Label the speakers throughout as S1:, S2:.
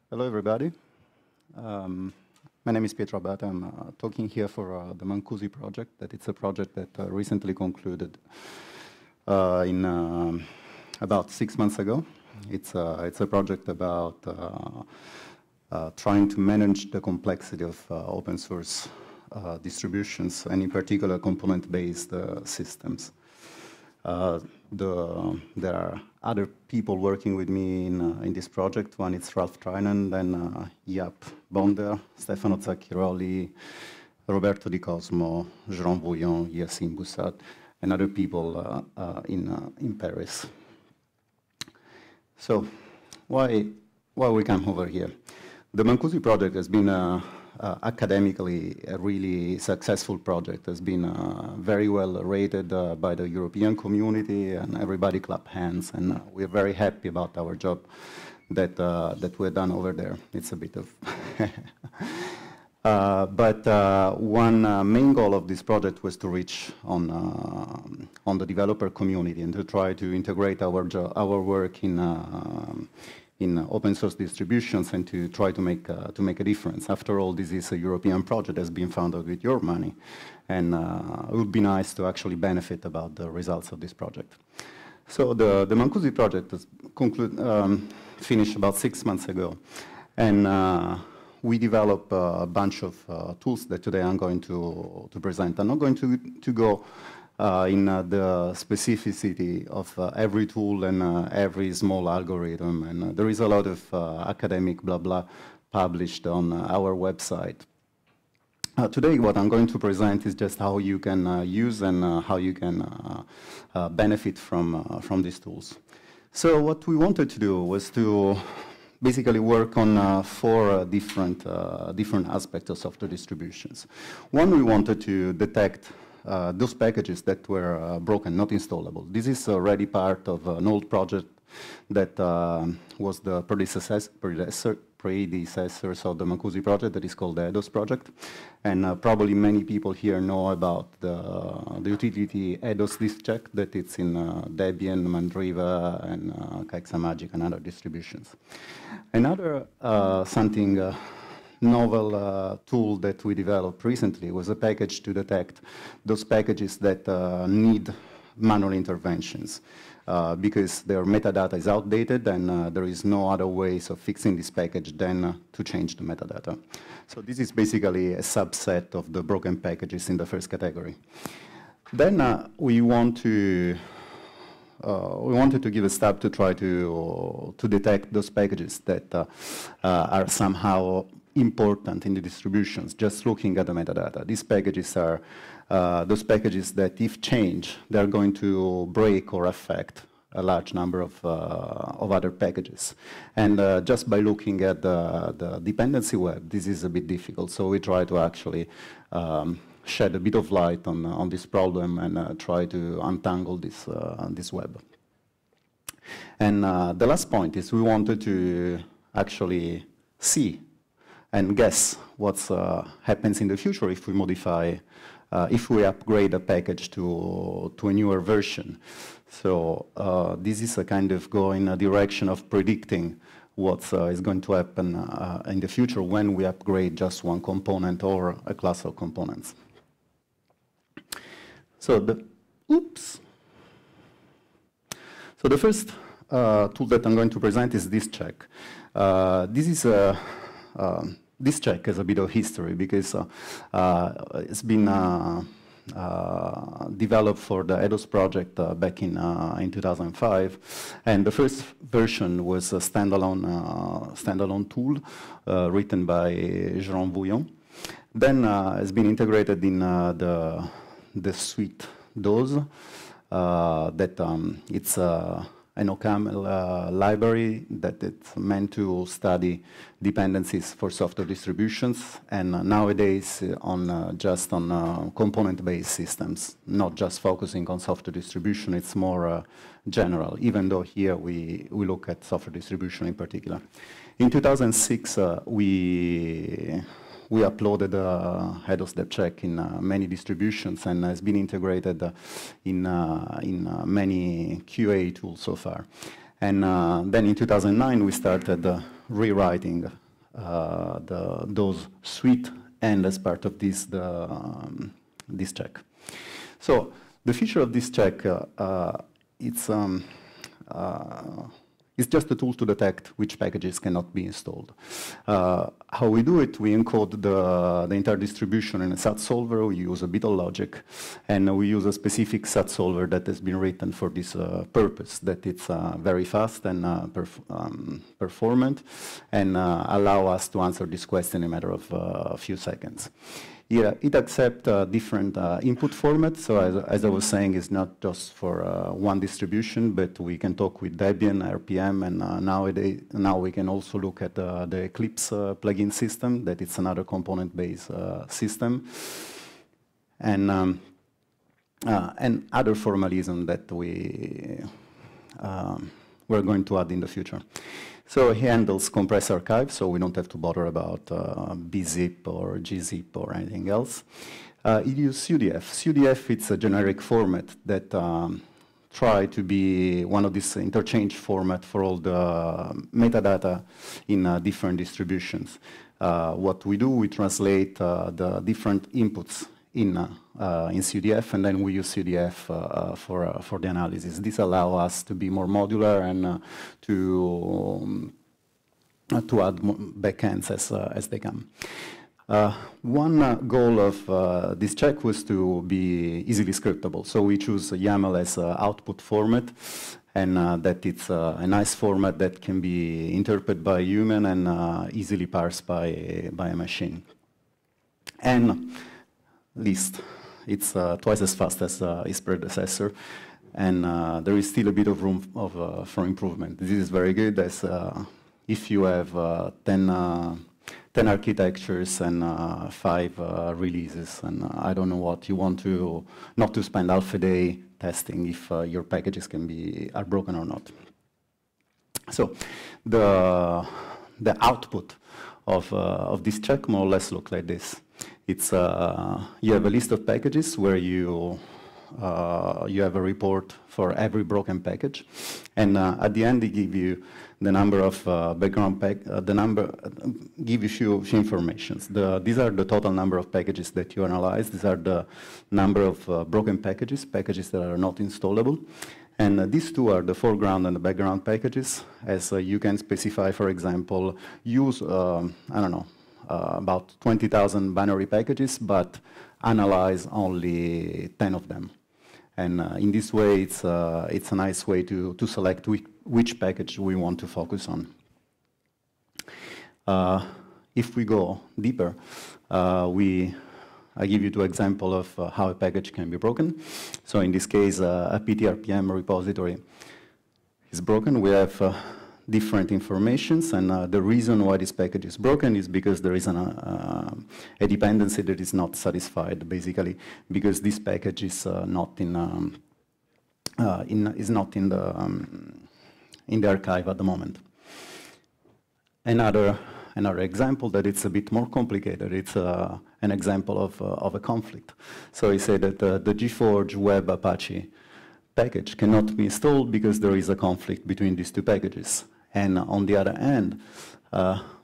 S1: Hello, everybody. My name is Pietro Abate. I'm talking here for the Mancusi project. That it's a project that recently concluded in about 6 months ago. It's a project about trying to manage the complexity of open source distributions, and in particular component-based systems. There are other people working with me in this project. One is Ralph Trinan, then Jaap Bonder, Stefano Zacchiroli, Roberto Di Cosmo, Jean Bouillon, Yacine Boussat, and other people in Paris. So why we come over here? The Mancusi project has been academically a really successful project. Has been very well rated by the European community, and everybody clap hands, and we're very happy about our job that we've done over there. It's a bit of but one main goal of this project was to reach on the developer community and to try to integrate our work in open source distributions and to try to make a difference. After all, this is a European project that's been funded with your money, and it would be nice to actually benefit about the results of this project. So the Mancusi project is finished about 6 months ago, and we developed a bunch of tools that today I'm going to present. I'm not going to go in the specificity of every tool and every small algorithm, and there is a lot of academic blah blah published on our website. Today what I'm going to present is just how you can use and how you can benefit from these tools. So what we wanted to do was to basically work on four different aspects of software distributions. One, we wanted to detect those packages that were broken, not installable. This is already part of an old project that was the predecessors of the Mancusi project, that is called the EDOS project. And probably many people here know about the utility EDOS disk check, that it's in Debian, Mandriva, and Kexamagic, and other distributions. Another novel tool that we developed recently was a package to detect those packages that need manual interventions because their metadata is outdated, and there is no other ways of fixing this package than to change the metadata. So this is basically a subset of the broken packages in the first category. Then we wanted to give a step to try to detect those packages that are somehow important in the distributions, just looking at the metadata. These packages are those packages that, if changed, they're going to break or affect a large number of other packages. And just by looking at the dependency web, this is a bit difficult. So we try to actually shed a bit of light on this problem and try to untangle this web. And the last point is we wanted to actually see and guess what happens in the future if we modify, if we upgrade a package to a newer version. So this is a kind of go in a direction of predicting what is going to happen in the future when we upgrade just one component or a class of components. So the first tool that I'm going to present is this check. This check has a bit of history because it's been developed for the EDOS project back in 2005, and the first version was a standalone tool written by Jean Bouillon. Then it's been integrated in the suite DOS. It's an OCaml library that it's meant to study dependencies for software distributions, and nowadays just on component-based systems, not just focusing on software distribution. It's more general, even though here we look at software distribution in particular. In 2006, we uploaded EDOS DebCheck in many distributions and has been integrated in many QA tools so far. And then in 2009, we started rewriting those suite and as part of this, this check. So the feature of this check, it's just a tool to detect which packages cannot be installed. How we do it, we encode the entire distribution in a SAT solver. We use a bit of logic, and we use a specific SAT solver that has been written for this purpose, that it's very fast and performant, and allow us to answer this question in a matter of a few seconds. Yeah, it accepts different input formats. So as I was saying, it's not just for one distribution, but we can talk with Debian, RPM, and now we can also look at the Eclipse plugin system, that it's another component-based system, and other formalism that we're going to add in the future. So it handles compressed archive, so we don't have to bother about bzip or gzip or anything else. It uses UDF. UDF, it's a generic format that try to be one of these interchange format for all the metadata in different distributions. What we do, we translate the different inputs in CUDF, and then we use CUDF for the analysis. This allows us to be more modular and to add backends as they come. One goal of this check was to be easily scriptable. So we choose YAML as output format, and that it's a nice format that can be interpreted by a human and easily parsed by a machine. And least, it's twice as fast as its predecessor, and there is still a bit of room for improvement. This is very good, as if you have 10 architectures and 5 releases, and I don't know what, you want to not to spend half a day testing if your packages are broken or not. So the output of this check more or less look like this. It's you have a list of packages where you have a report for every broken package, and at the end they give you the number of background give you few informations. These are the total number of packages that you analyze. These are the number of broken packages that are not installable. And these two are the foreground and the background packages, as you can specify, for example, use, I don't know, about 20,000 binary packages, but analyze only 10 of them. And in this way, it's a nice way to select which package we want to focus on. If we go deeper, I give you 2 examples of how a package can be broken. So in this case, a PTRPM repository is broken. We have different informations, and the reason why this package is broken is because there is a dependency that is not satisfied, basically, because this package is not in the archive at the moment. Another example that it's a bit more complicated. It's an example of a conflict. So he said that the GForge Web Apache package cannot be installed because there is a conflict between these 2 packages. And on the other hand,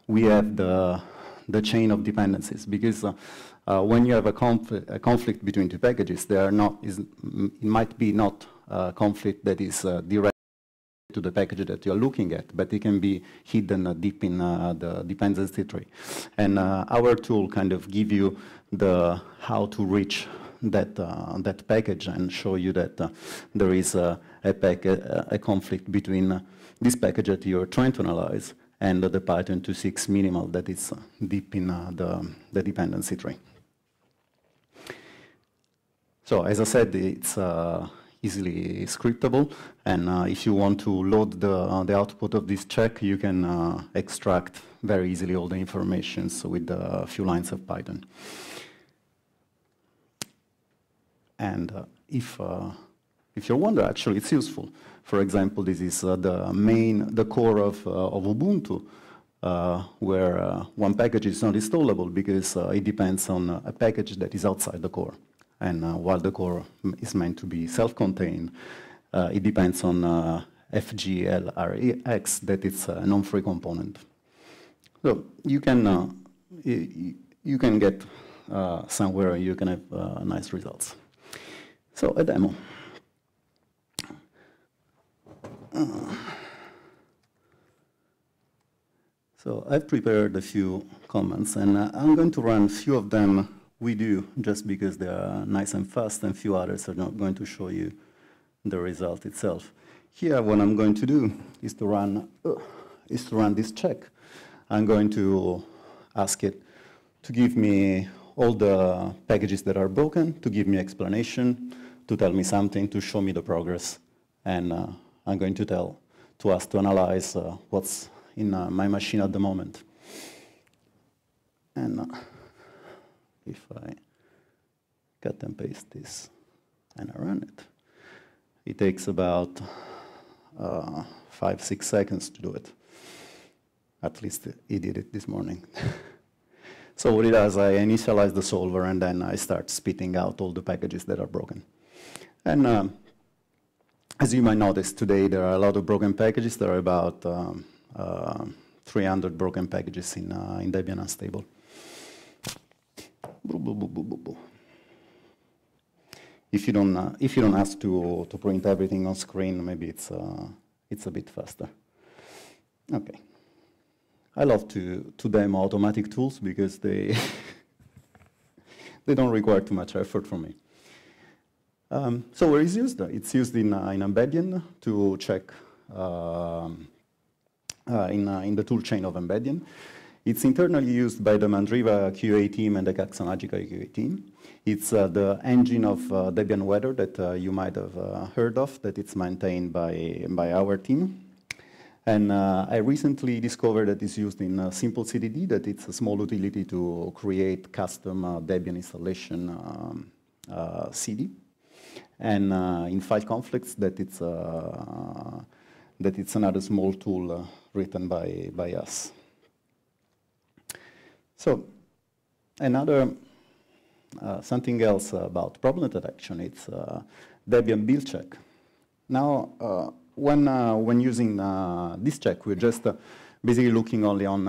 S1: we have the chain of dependencies, because when you have a conflict between 2 packages, it might be not a conflict that is direct to the package that you're looking at, but it can be hidden deep in the dependency tree. And our tool kind of give you how to reach that package and show you that there is a conflict between this package that you're trying to analyze and the Python 2.6 minimal that is deep in the dependency tree. So as I said, it's easily scriptable, and if you want to load the output of this check, you can extract very easily all the information with a few lines of Python. And if you wonder, actually, it's useful. For example, this is the core of Ubuntu, where one package is not installable because it depends on a package that is outside the core. And while the core is meant to be self-contained, it depends on FGLRX, that it's a non-free component. So you can get somewhere you can have nice results. So a demo. So I've prepared a few comments, and I'm going to run a few of them with you just because they are nice and fast, and a few others are not going to show you the result itself. Here, what I'm going to do is to run this check. I'm going to ask it to give me all the packages that are broken, to give me explanation, to tell me something, to show me the progress, and I'm going to tell to us to analyze what's in my machine at the moment. And if I cut and paste this and I run it, it takes about 5-6 seconds to do it. At least he did it this morning. So what it does, I initialize the solver and then I start spitting out all the packages that are broken. And as you might notice, today there are a lot of broken packages. There are about 300 broken packages in Debian Unstable. If you don't ask to print everything on screen, maybe it's a bit faster. Okay. I love to demo automatic tools because they they don't require too much effort from me. So where is it used? It's used in Debian to check in the tool chain of Debian. It's internally used by the Mandriva QA team and the Caxamagica QA team. It's the engine of Debian Weather that you might have heard of, that it's maintained by our team. And I recently discovered that it's used in Simple CDD, that it's a small utility to create custom Debian installation CD. And in file conflicts, that it's another small tool written by us. So another something else about problem detection, it's Debian build check. Now, when using this check, we're just basically looking only on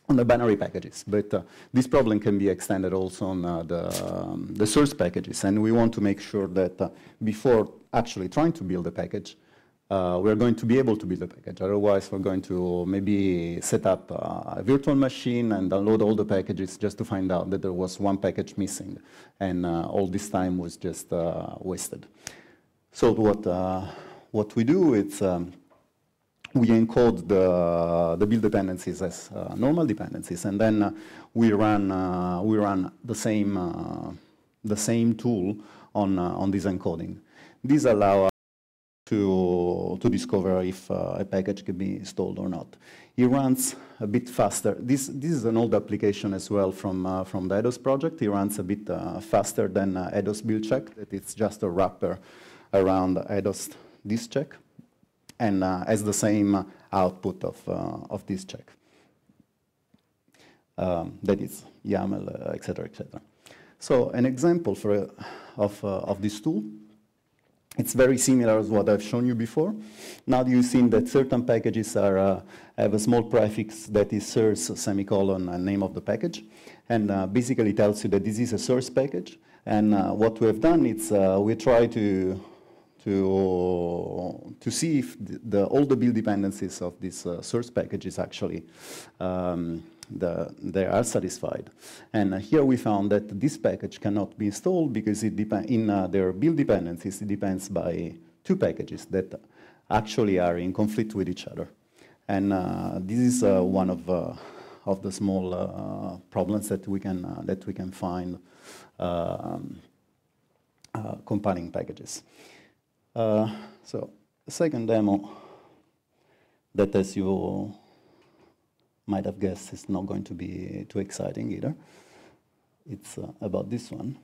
S1: the binary packages, but this problem can be extended also on the source packages, and we want to make sure that before actually trying to build a package, we're going to be able to build a package. Otherwise, we're going to maybe set up a virtual machine and download all the packages just to find out that there was one package missing, and all this time was just wasted. So what we do is we encode the build dependencies as normal dependencies, and then we run the same tool on this encoding. These allow us to discover if a package can be installed or not. It runs a bit faster. This is an old application as well from the EDOS project. It runs a bit faster than EDOS build check. That it's just a wrapper around EDOS this check, and has the same output of this check. That is YAML, etc., etc. So an example of this tool, it's very similar to what I've shown you before. Now you've seen that certain packages have a small prefix that is source semicolon and name of the package, and basically tells you that this is a source package. And what we have done is we try to see if all the build dependencies of this source package is actually they are satisfied. And here we found that this package cannot be installed because it in their build dependencies, it depends by two packages that actually are in conflict with each other. And this is one of the small problems that we can find compiling packages. So the second demo that, as you might have guessed, is not going to be too exciting either. It's about this one.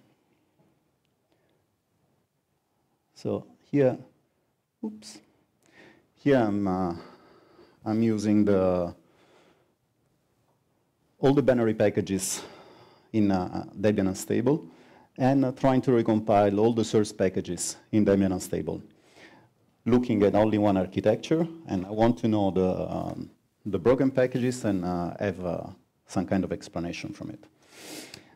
S1: So here, oops, here I'm using all the binary packages in Debian Unstable, and trying to recompile all the source packages in Debian Unstable, looking at only one architecture, and I want to know the broken packages and have some kind of explanation from it.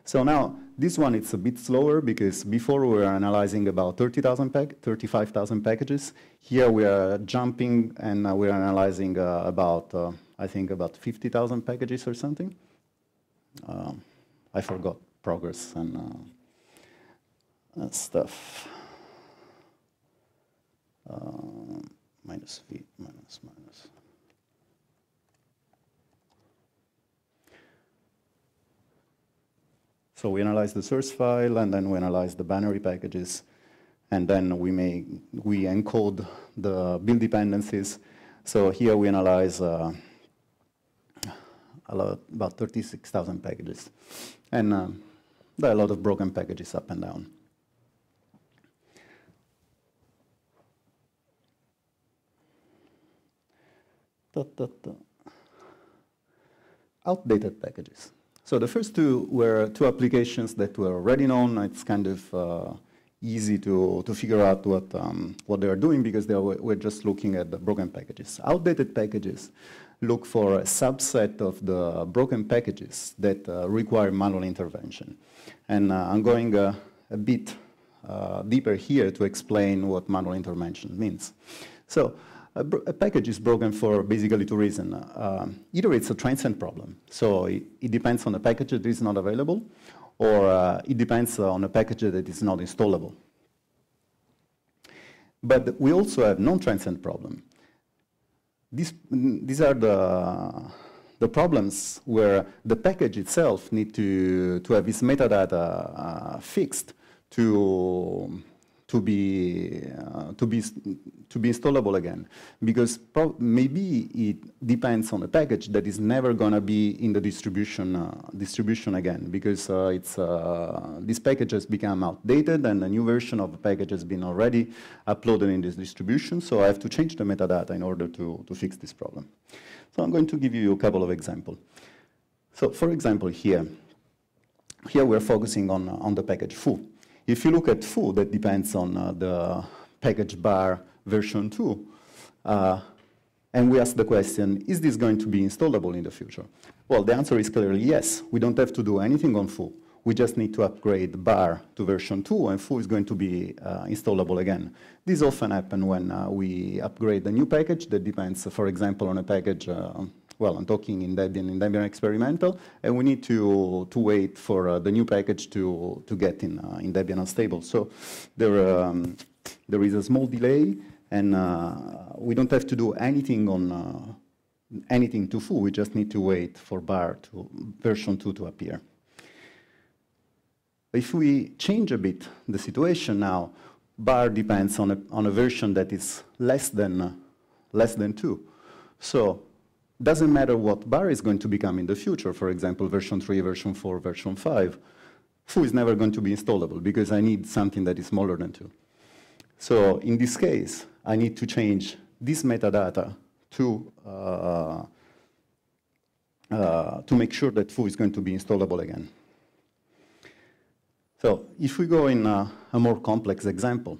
S1: So now, this one, it's a bit slower because before we were analyzing about 35,000 packages. Here we are jumping and we are analyzing about, I think, about 50,000 packages or something. I forgot progress and stuff. Minus V, minus. So we analyze the source file, and then we analyze the binary packages, and then we encode the build dependencies. So here we analyze about 36,000 packages, and there are a lot of broken packages up and down. Outdated packages. So the first two were two applications that were already known. It's kind of easy to figure out what they are doing because we're just looking at the broken packages. Outdated packages look for a subset of the broken packages that require manual intervention. And I'm going a bit deeper here to explain what manual intervention means. So a package is broken for basically two reasons. Either it's a transient problem, so it depends on a package that is not available, or it depends on a package that is not installable. But we also have non-transient problem. These are the problems where the package itself needs to have its metadata fixed to be installable again, because maybe it depends on a package that is never going to be in the distribution again, because this package has become outdated and a new version of the package has been already uploaded in this distribution. So I have to change the metadata in order to fix this problem. So I'm going to give you a couple of examples. So for example, here we're focusing on the package foo. If you look at foo, that depends on the package bar version 2. And we ask the question, is this going to be installable in the future? Well, the answer is clearly yes. We don't have to do anything on foo. We just need to upgrade bar to version 2, and foo is going to be installable again. This often happens when we upgrade a new package that depends, for example, on a package. Well, I'm talking in Debian experimental, and we need to wait for the new package to get in Debian unstable. So there is a small delay, and we don't have to do anything on anything to foo. We just need to wait for bar to version 2 to appear. If we change a bit the situation now, bar depends on a version that is less than 2. So doesn't matter what bar is going to become in the future, for example, version 3, version 4, version 5, foo is never going to be installable because I need something that is smaller than 2. So in this case, I need to change this metadata to make sure that foo is going to be installable again. So if we go in a more complex example,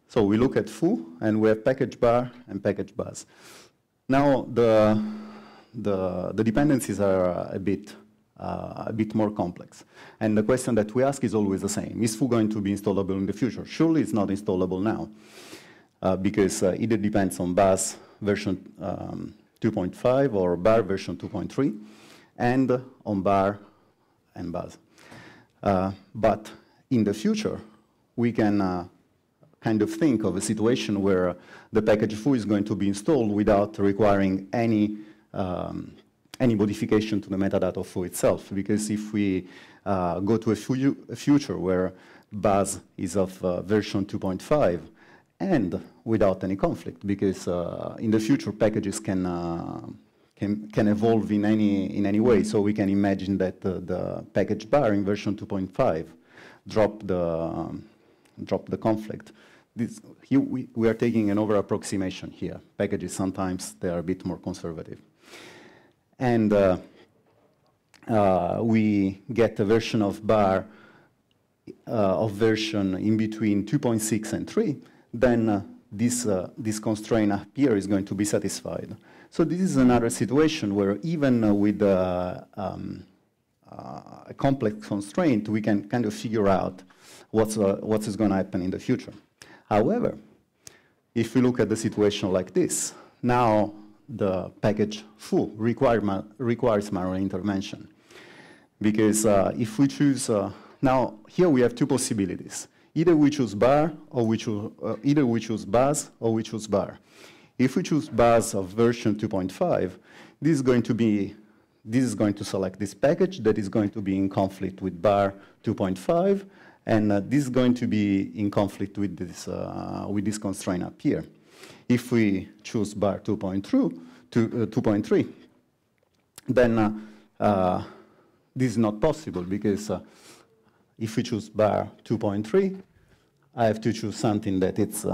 S1: so we look at foo, and we have package bar and package bus. Now the dependencies are a bit more complex, and the question that we ask is always the same: is foo going to be installable in the future? Surely it's not installable now, because either depends on bus version 2.5 or bar version 2.3, and on bar and bus. But in the future, we can kind of think of a situation where the package foo is going to be installed without requiring any modification to the metadata of foo itself. Because if we go to a future where bus is of version 2.5 and without any conflict, because in the future packages can evolve in any way. So we can imagine that the package bar in version 2.5 drop the conflict. Here we are taking an over-approximation here. Packages, sometimes they are a bit more conservative. And we get a version of bar of version in between 2.6 and 3. Then this constraint up here is going to be satisfied. So this is another situation where even with a complex constraint, we can kind of figure out what is going to happen in the future. However, if we look at the situation like this, now the package foo requires manual intervention. Because if we choose, now here we have two possibilities. Either we choose bar, or either we choose bus, or we choose bar. If we choose bus of version 2.5, this is going to select this package that is going to be in conflict with bar 2.5, and this is going to be in conflict with this constraint up here. If we choose bar 2.3, then this is not possible, because if we choose bar 2.3, I have to choose something that it's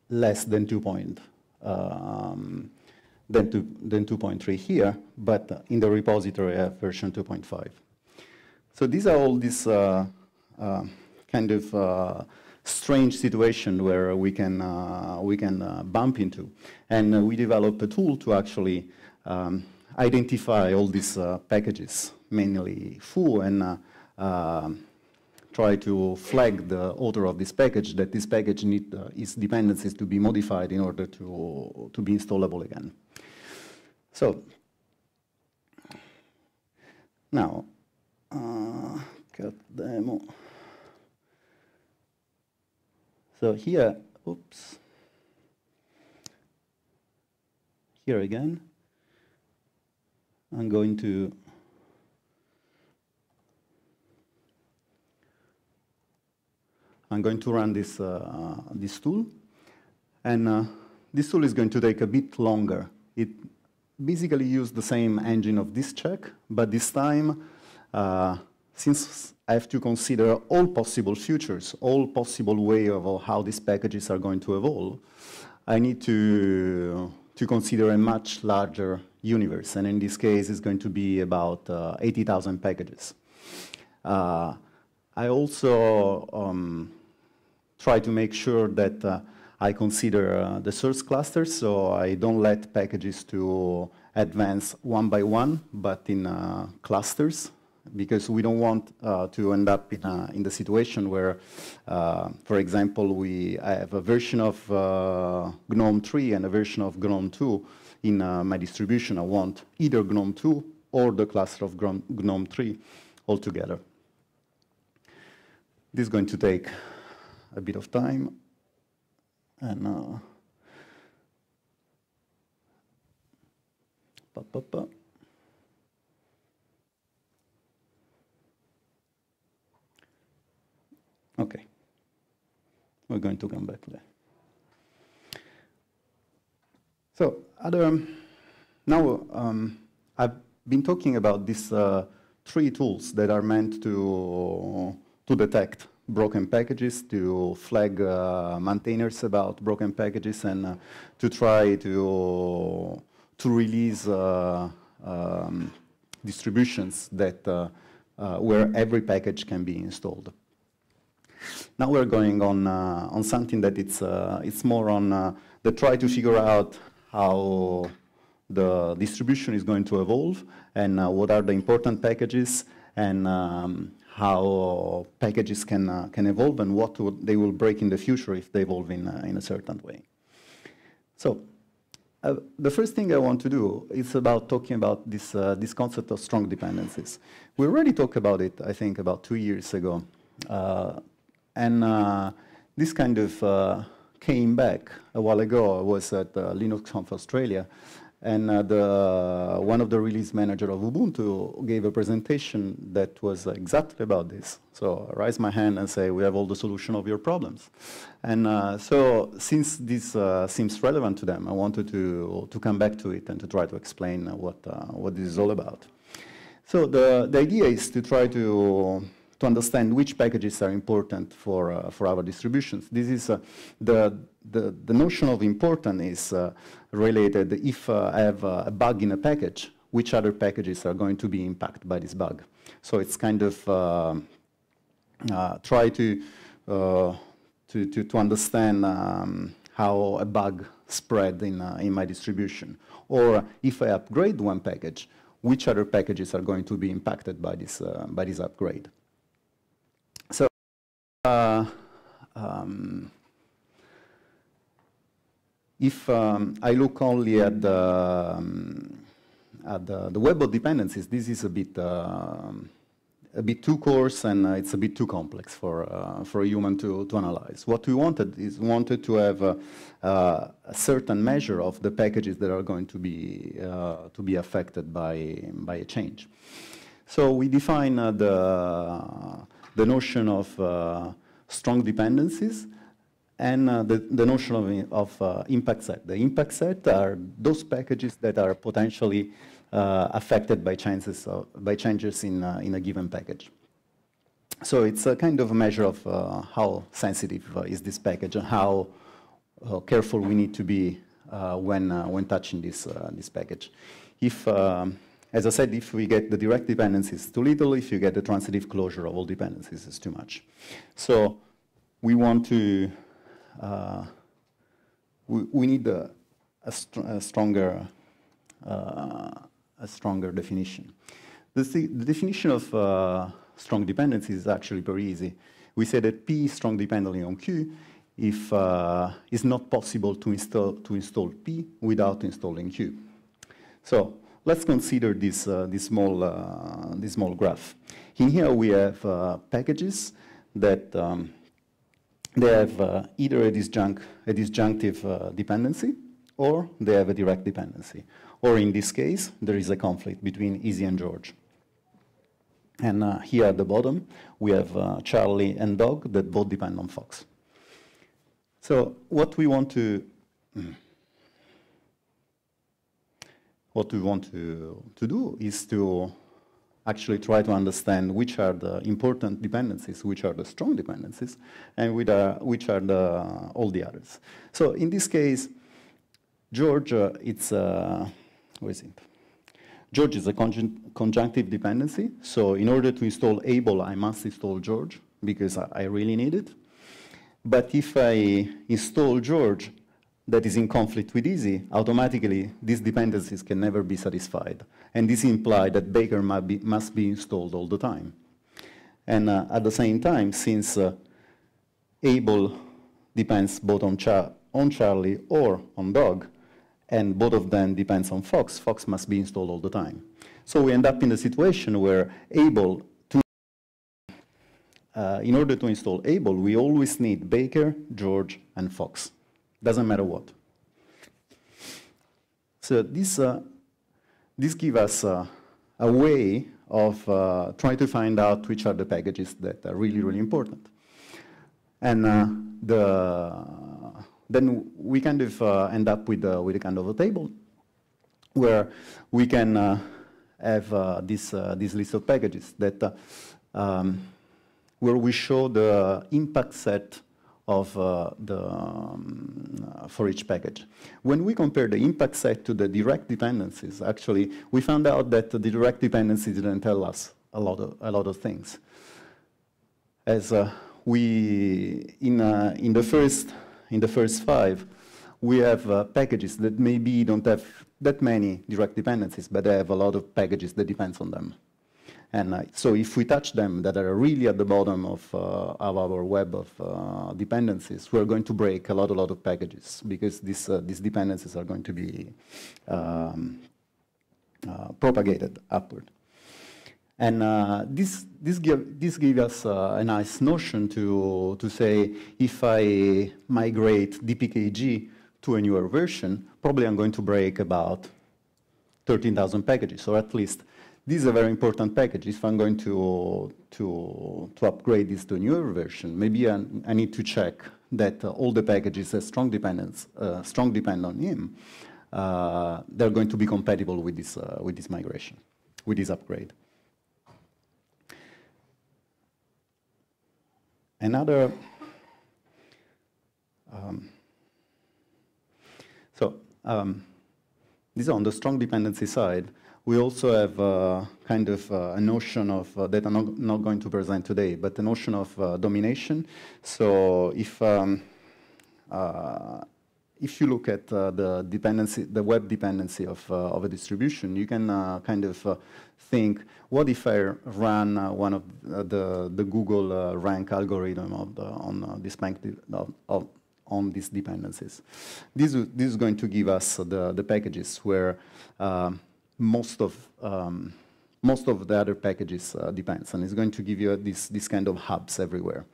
S1: less than 2.3 here, but in the repository I have version 2.5. So these are all these kind of strange situation where we can bump into, and we developed a tool to actually identify all these packages, mainly foo, and try to flag the author of this package that this package needs its dependencies to be modified in order to be installable again. So now, cut demo. So here, oops, here again, I'm going to run this tool, and this tool is going to take a bit longer. It basically uses the same engine of this check, but this time, since I have to consider all possible futures, all possible way of how these packages are going to evolve, I need to consider a much larger universe, and in this case, it's going to be about 80,000 packages. I also try to make sure that I consider the source clusters, so I don't let packages to advance one by one, but in clusters, because we don't want to end up in the situation where, for example, I have a version of GNOME 3 and a version of GNOME 2 in my distribution. I want either GNOME 2 or the cluster of GNOME 3 altogether. This is going to take a bit of time, and okay, we're going to come back there. So now I've been talking about these three tools that are meant to detect broken packages, to flag maintainers about broken packages, and to try to release distributions that where every package can be installed. Now we're going on something that it's more on the try to figure out how the distribution is going to evolve, and what are the important packages, and how packages can evolve, and what they will break in the future if they evolve in a certain way. So the first thing I want to do is about talking about this concept of strong dependencies. We already talked about it, I think, about 2 years ago. And this kind of came back a while ago. I was at LinuxConf Australia, and one of the release managers of Ubuntu gave a presentation that was exactly about this. So I raised my hand and say, we have all the solution of your problems. And so since this seems relevant to them, I wanted to come back to it and to try to explain what this is all about. So the idea is to try to understand which packages are important for our distributions. This is the notion of important is related if I have a bug in a package, which other packages are going to be impacted by this bug. So it's kind of try to understand how a bug spread in my distribution. Or if I upgrade one package, which other packages are going to be impacted by this upgrade. So if I look only at the web of dependencies, this is a bit too coarse, and it's a bit too complex for a human to analyze. What we wanted to have a certain measure of the packages that are going to be affected by a change. So we define the notion of strong dependencies and the notion of impact set. The impact set are those packages that are potentially affected by changes in a given package. So it's a kind of a measure of how sensitive is this package and how careful we need to be when touching this package. If, as I said, if we get the direct dependencies too little, if you get the transitive closure of all dependencies, it's too much. So we want to we need a stronger definition. The definition of strong dependency is actually very easy. We say that P is strong dependently on Q if it's not possible to install P without installing Q. So let's consider this small graph. In here we have packages that they have either a disjunctive dependency, or they have a direct dependency. Or in this case, there is a conflict between Easy and George. And here at the bottom, we have Charlie and Dog that both depend on Fox. So what we want to do is to actually try to understand which are the important dependencies, which are the strong dependencies, and which are all the others. So in this case, George, where is it? George is a conjunctive dependency. So in order to install Able, I must install George because I really need it. But if I install George that is in conflict with Easy, automatically these dependencies can never be satisfied. And this implies that Baker must be installed all the time. And at the same time, since Able depends both on Charlie or on Dog, and both of them depends on Fox, Fox must be installed all the time. So we end up in a situation where Able, in order to install Able, we always need Baker, George, and Fox. Doesn't matter what. So this gives us a way of trying to find out which are the packages that are really, really important. And then we kind of end up with a kind of a table where we can have this list of packages that where we show the impact set of for each package. When we compare the impact set to the direct dependencies, actually, we found out that the direct dependencies didn't tell us a lot of things. As in the first 5, we have packages that maybe don't have that many direct dependencies, but they have a lot of packages that depends on them. And so if we touch them that are really at the bottom of our web of dependencies, we're going to break a lot of packages because these dependencies are going to be propagated upward. And this gives us a nice notion to say, if I migrate DPKG to a newer version, probably I'm going to break about 13,000 packages, or at least this is a very important package. If I'm going to upgrade this to a newer version, maybe I need to check that all the packages that strong depend on him, they're going to be compatible with this migration, with this upgrade. Another, this is on the strong dependency side. We also have kind of a notion of, that I'm not going to present today, but the notion of domination. So if if you look at the dependency, the web dependency of a distribution, you can kind of think, what if I run one of the Google rank algorithm on these dependencies? This is going to give us the packages where most of the other packages depends, and it's going to give you this kind of hubs everywhere.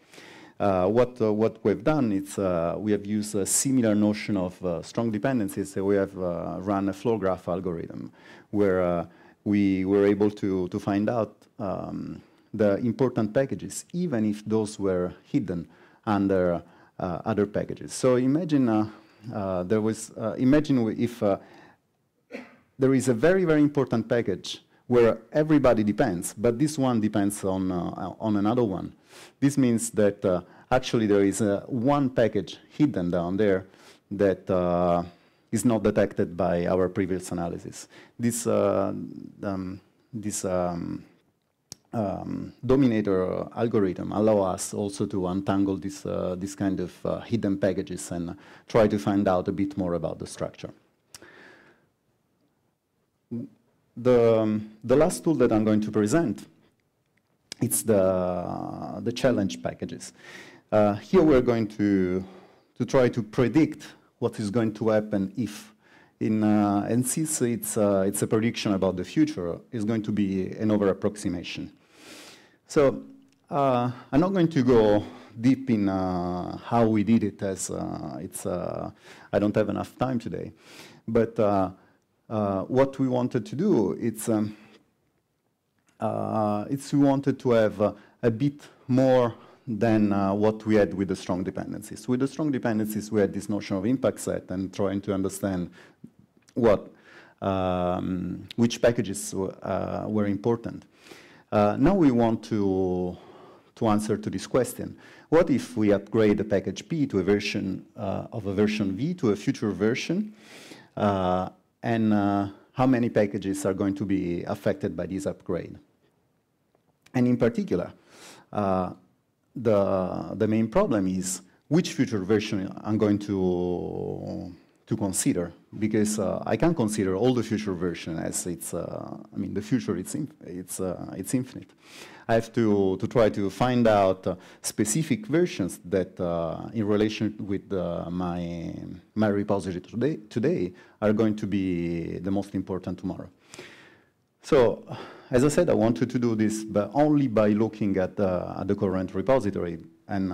S1: What we've done is we have used a similar notion of strong dependencies. So we have run a flow graph algorithm where we were able to find out the important packages, even if those were hidden under other packages. So imagine imagine if there is a very, very important package where everybody depends, but this one depends on another one. This means that actually there is one package hidden down there that is not detected by our previous analysis. This Dominator algorithm allows us also to untangle this kind of hidden packages and try to find out a bit more about the structure. The last tool that I'm going to present, it's the challenge packages. Here we're going to try to predict what is going to happen if, and since it's a prediction about the future, it's going to be an over-approximation. So I'm not going to go deep in how we did it, as I don't have enough time today. But what we wanted to do, we wanted to have a bit more than what we had with the strong dependencies. With the strong dependencies, we had this notion of impact set and trying to understand which packages were important. Now we want to answer to this question. What if we upgrade a package P to a version of a version V to a future version? And how many packages are going to be affected by this upgrade? And in particular, the main problem is which future version I'm going to consider, because I can't consider all the future version as it's. I mean, the future it's infinite. I have to try to find out specific versions that, in relation with my repository today, are going to be the most important tomorrow. So, as I said, I wanted to do this, but only by looking at the current repository, and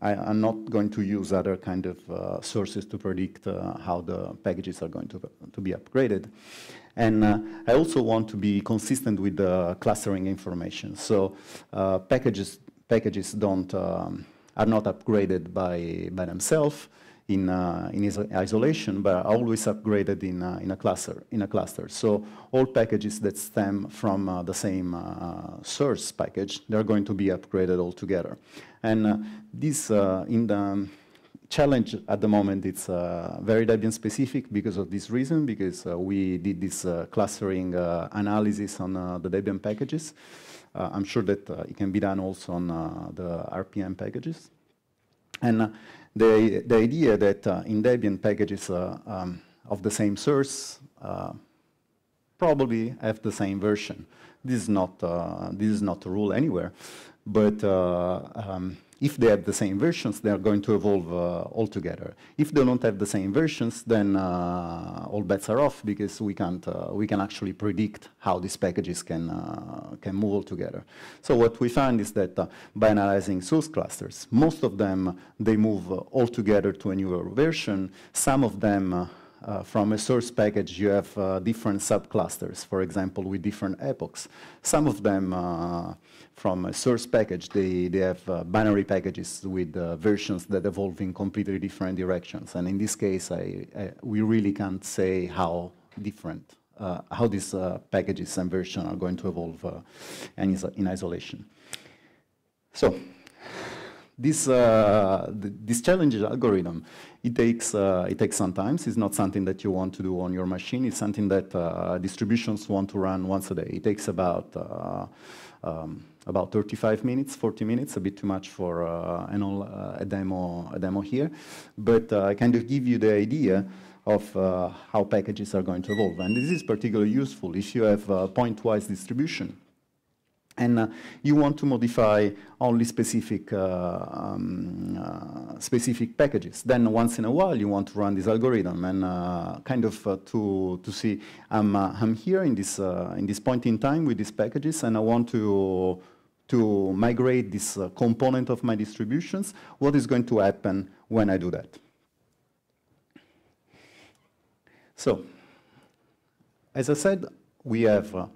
S1: I'm not going to use other kind of sources to predict how the packages are going to be upgraded. And I also want to be consistent with the clustering information. So packages don't are not upgraded by themselves in isolation, but are always upgraded in a cluster. So all packages that stem from the same source package, they're going to be upgraded all together. And this in the challenge at the moment, it's very Debian specific because of this reason, because we did this clustering analysis on the Debian packages. I'm sure that it can be done also on the RPM packages. And the idea that in Debian packages of the same source probably have the same version. This is not a rule anywhere, but if they have the same versions, they are going to evolve all together. If they don't have the same versions, then all bets are off, because we can actually predict how these packages can move all together. So what we find is that by analyzing source clusters, most of them they move all together to a newer version. Some of them from a source package, you have different subclusters, for example, with different epochs. Some of them from a source package, they have binary packages with versions that evolve in completely different directions. And in this case, we really can't say how different, how these packages and versions are going to evolve in isolation. So this challenging algorithm, it takes some time. It's not something that you want to do on your machine. It's something that distributions want to run once a day. It takes about 35 minutes, 40 minutes, a bit too much for a demo here. But I kind of give you the idea of how packages are going to evolve. And this is particularly useful if you have a pointwise distribution and you want to modify only specific packages. Then once in a while you want to run this algorithm and kind of to see I'm here in this point in time with these packages, and I want to migrate this component of my distributions. What is going to happen when I do that? So, as I said, we have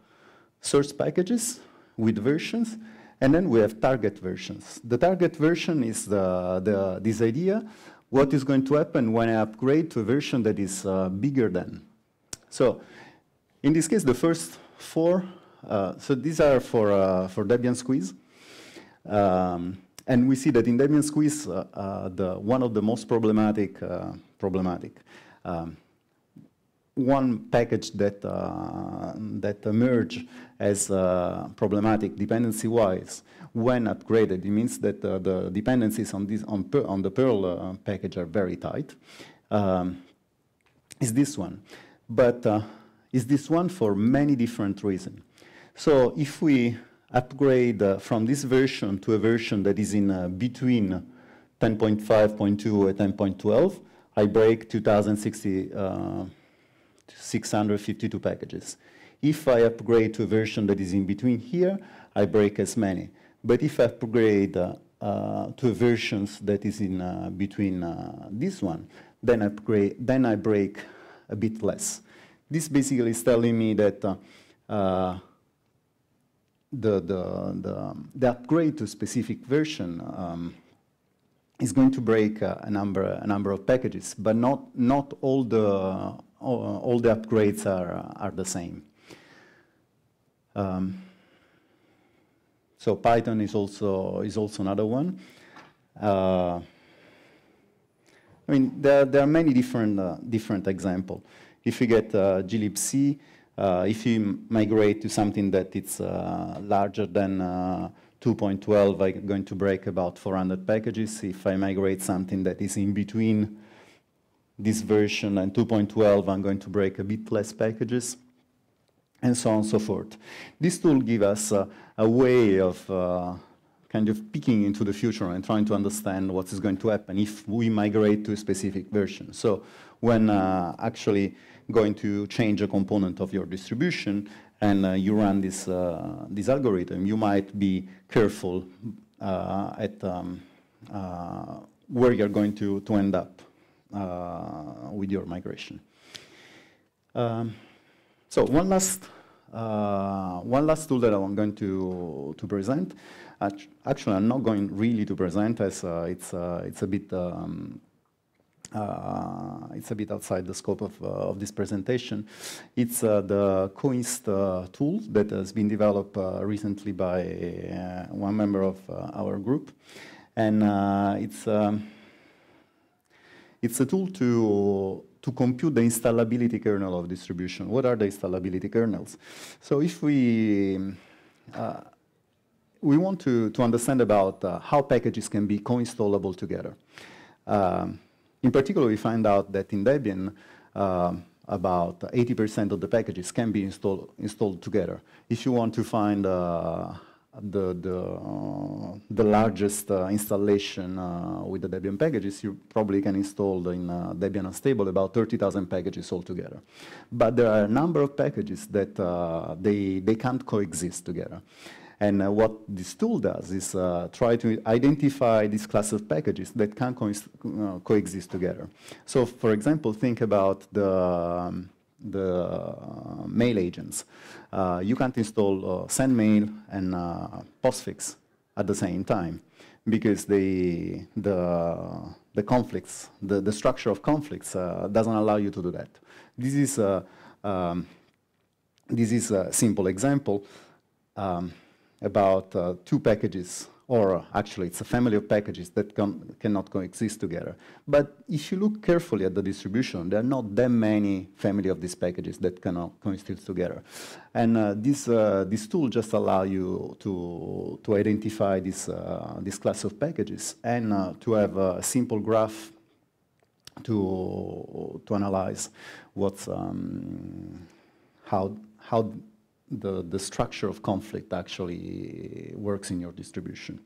S1: source packages with versions, and then we have target versions. The target version is this idea, what is going to happen when I upgrade to a version that is bigger than. So, in this case, the first four, so these are for Debian Squeeze. And we see that in Debian Squeeze, one of the most problematic one package that emerged as problematic dependency-wise when upgraded, it means that the dependencies on the Perl package are very tight. Is this one, but is this one for many different reasons. So if we upgrade from this version to a version that is in between 10.5.2 and 10.12, I break 652 packages. If I upgrade to a version that is in between here, I break as many. But if I upgrade to a version that is in between this one, then I break a bit less. This basically is telling me that the upgrade to a specific version is going to break a number of packages, but not all the upgrades are the same. So Python is also another one. I mean, there are many different examples. If you get glibc, if you migrate to something that it's larger than 2.12, I'm going to break about 400 packages. If I migrate something that is in between this version and 2.12, I'm going to break a bit less packages, and so on and so forth. This tool gives us a way of kind of peeking into the future and trying to understand what is going to happen if we migrate to a specific version. So when actually going to change a component of your distribution and you run this algorithm, you might be careful at where you're going to end up with your migration. So one last tool that I'm going to present. Actually, I'm not going really to present, as it's a bit outside the scope of this presentation. It's the coinst tool that has been developed recently by one member of our group, and it's a tool to compute the installability kernel of distribution. What are the installability kernels? So if we want to understand about how packages can be co-installable together. In particular, we find out that in Debian, about 80% of the packages can be installed together. If you want to find the largest installation with the Debian packages, you probably can install in Debian Unstable about 30,000 packages altogether. But there are a number of packages that they can't coexist together. And what this tool does is try to identify this class of packages that can coexist together. So, for example, think about the mail agents. You can't install sendmail and postfix at the same time because the conflicts, the structure of conflicts doesn't allow you to do that. This is a simple example about two packages or actually it's a family of packages that cannot coexist together. But if you look carefully at the distribution, there are not that many family of these packages that cannot coexist together. And this tool just allows you to identify this class of packages and to have a simple graph to analyze what's how the structure of conflict actually works in your distribution.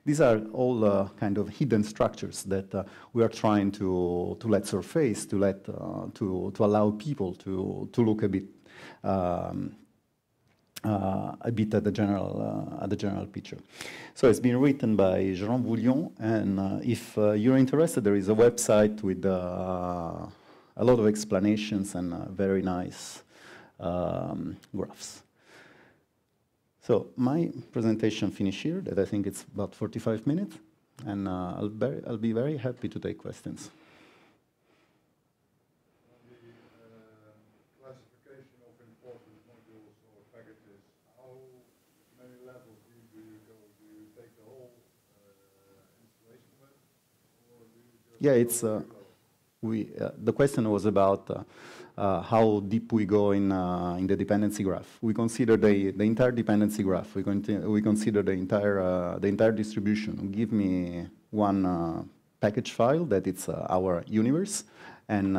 S1: These are all kind of hidden structures that we are trying to let surface, to allow people to look a bit at the general picture. So it's been written by Jean Bouillon, and if you're interested, there is a website with a lot of explanations and very nice graphs. So my presentation finished here, that I think it's about 45 minutes, and I'll be very happy to take questions.
S2: Classification of important modules or packages, how many levels do you go? Do you take the whole installation of it, or do you just
S1: Yeah, it's the question was about how deep we go in the dependency graph. We consider the entire dependency graph. We consider the entire distribution. Give me one package file that it's our universe, and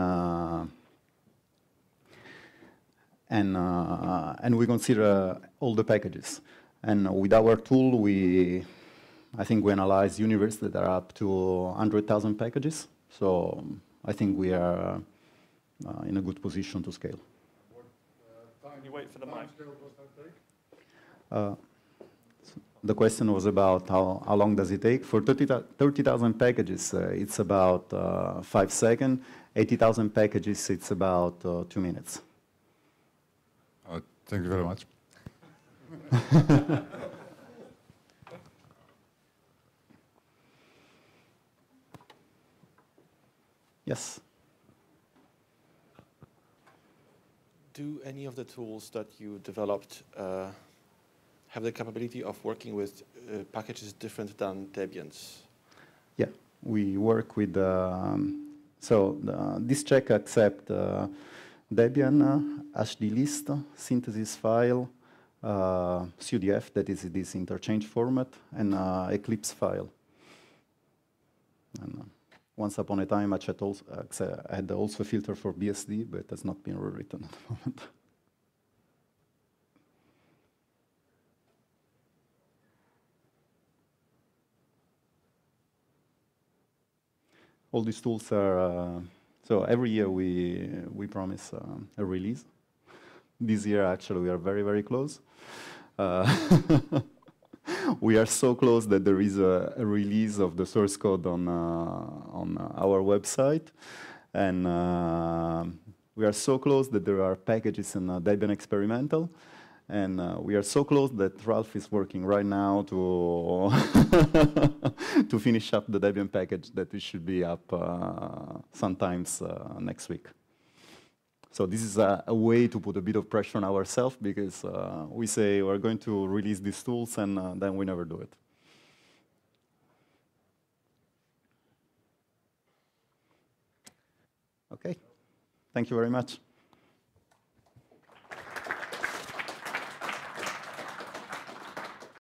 S1: we consider all the packages. And with our tool, I think we analyze universe that are up to 100,000 packages. So I think we are in a good position to scale.
S2: What
S3: Can you wait for the mic?
S2: scale does that take?
S1: The question was about how long does it take. For 30,000 packages, it's about 5 seconds. 80,000 packages, it's about 2 minutes.
S2: Thank you very much.
S1: Yes.
S3: Do any of the tools that you developed have the capability of working with packages different than Debian's?
S1: Yeah, we work with, this check accept Debian, HDList, synthesis file, CUDF, that is this interchange format, and Eclipse file. And once upon a time, I had also a filter for BSD, but has not been rewritten at the moment. All these tools are, so every year we promise a release. This year, actually, we are very, very close. We are so close that there is a release of the source code on our website. And we are so close that there are packages in Debian experimental. And we are so close that Ralph is working right now to to finish up the Debian package that it should be up sometimes next week. So this is a way to put a bit of pressure on ourselves, because we say we're going to release these tools, and then we never do it. Okay. Thank you very much.